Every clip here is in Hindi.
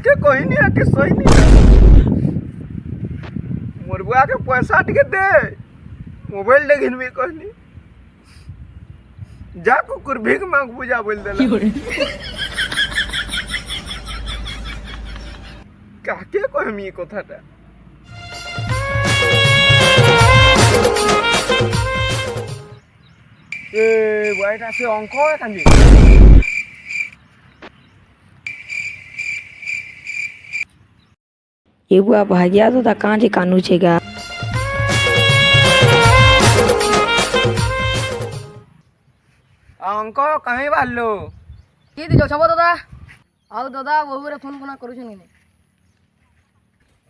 के कोई नहीं आके सोई नहीं मोर बुआ के पैसा टिके दे मोबाइल दे घिन भी कहली जा कुकुर भीख मांग पूजा बोल देला काके कहमी কথাটা ए बुआटा से अंक कांदी ये बुआ भागिया तो कहाँ जे कानू छेगा अंक कहीं बाहरलो की दिलो छबो दादा आउ दादा बहुरे फोन कोना करू छनी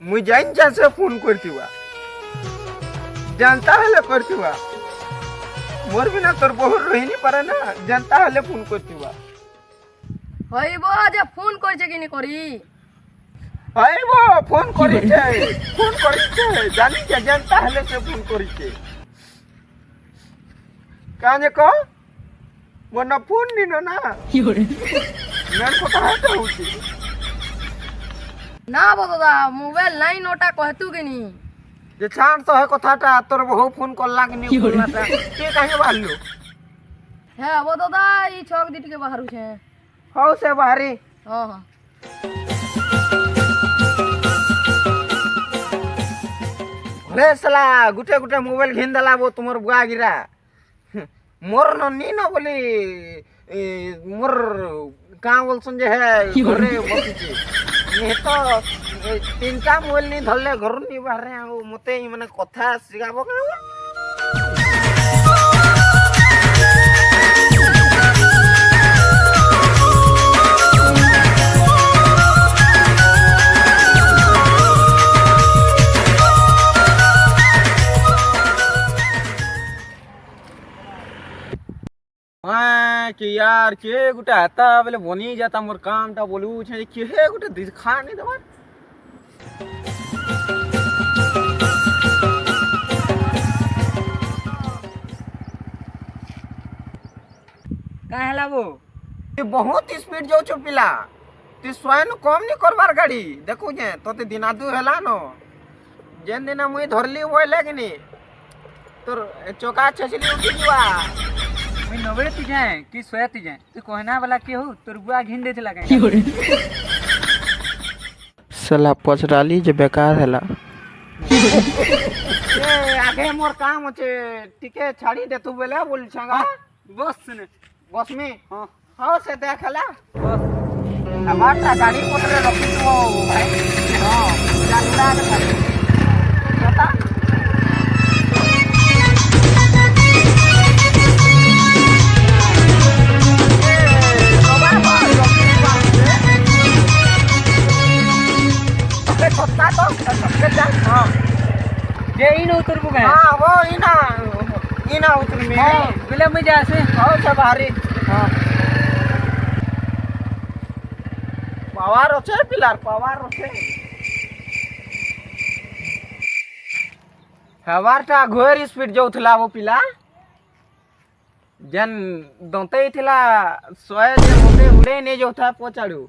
मुई जाइन से फोन करतीवा जानता हले करतीवा मोर बिना तोर बहुत रही नहीं पारे ना जानता हले फोन करतीवा हईबो जे फोन करछे कि नहीं करी हईबो फोन करी जानी के जानता हले से फोन करी छे काने को मोना फोन नीनो ना मैं पता है तो होची ना बो दादा मोबाइल नहीं नोटा कहतू के नहीं जे छान तो है कथाटा तोर बहु फोन करला कि नहीं करलाटा के काहे बाहरलो है बो दादा ई छक दिट के बाहर छे हौ से बाहरी हां हां रे साला गुटे गुटे मोबाइल घिन दला बो तुमर बुआ गिरा मोर न नी न बोली मोर का बोल सुन जे है घरे बसी छी नहीं तो तीनटा मोबाइल नहीं धरले घर नहीं बाहर मते माने कथा सिखाबो कि यार के गुटे आता बोले बनी जाता मोर कामटा बोलू छे के हे गुटे दिखा नहीं दवा का हला वो ये बहुत स्पीड जाउ छ पिला ते स्वयं कम नहीं करबार गाड़ी देखो जे तोते दिनादु हला न जेन दिन मुई धरली बोले कि नहीं तोर चोका छछली उठी दिवा मैं नवे ती जाए कि सोयाती जाए तू कहना वाला के हो तोर बुआ घिन देत लगे साला पचराली जे बेकार हला ए आगे मोर काम होचे टिके छाड़ी दे तू बेला बोल छंगा बस ने बस में हां हां से देखला बस हमारा गाड़ी पटरे रखी तो भाई हां चलता बता जे इन उतर बुगा हां वो इना उतर में हां बोले मैं जा से हां सब बाहरी हां पावर আছে पिलार पावर আছে हवारटा घोर स्पीड जाउथला वो पिला जन दंतई थिला सोए जे होते उड़े ने जाउथा पचाडू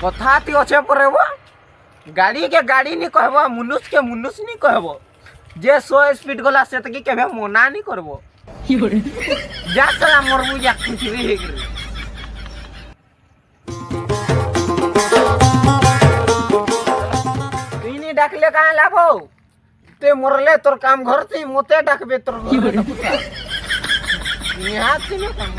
कथा ती अच्छे परे वो गाड़ी के गाड़ी नहीं कहबो मनुष्य के मनुष्य नहीं कहबो जे 100 स्पीड गला से तकी केबे मना नहीं करबो जा साला मरबू जा कुछ रे इनी डाकले काहे लाबो ते मरले तोर काम घर से मोते डाकबे तोर घर निहात से काम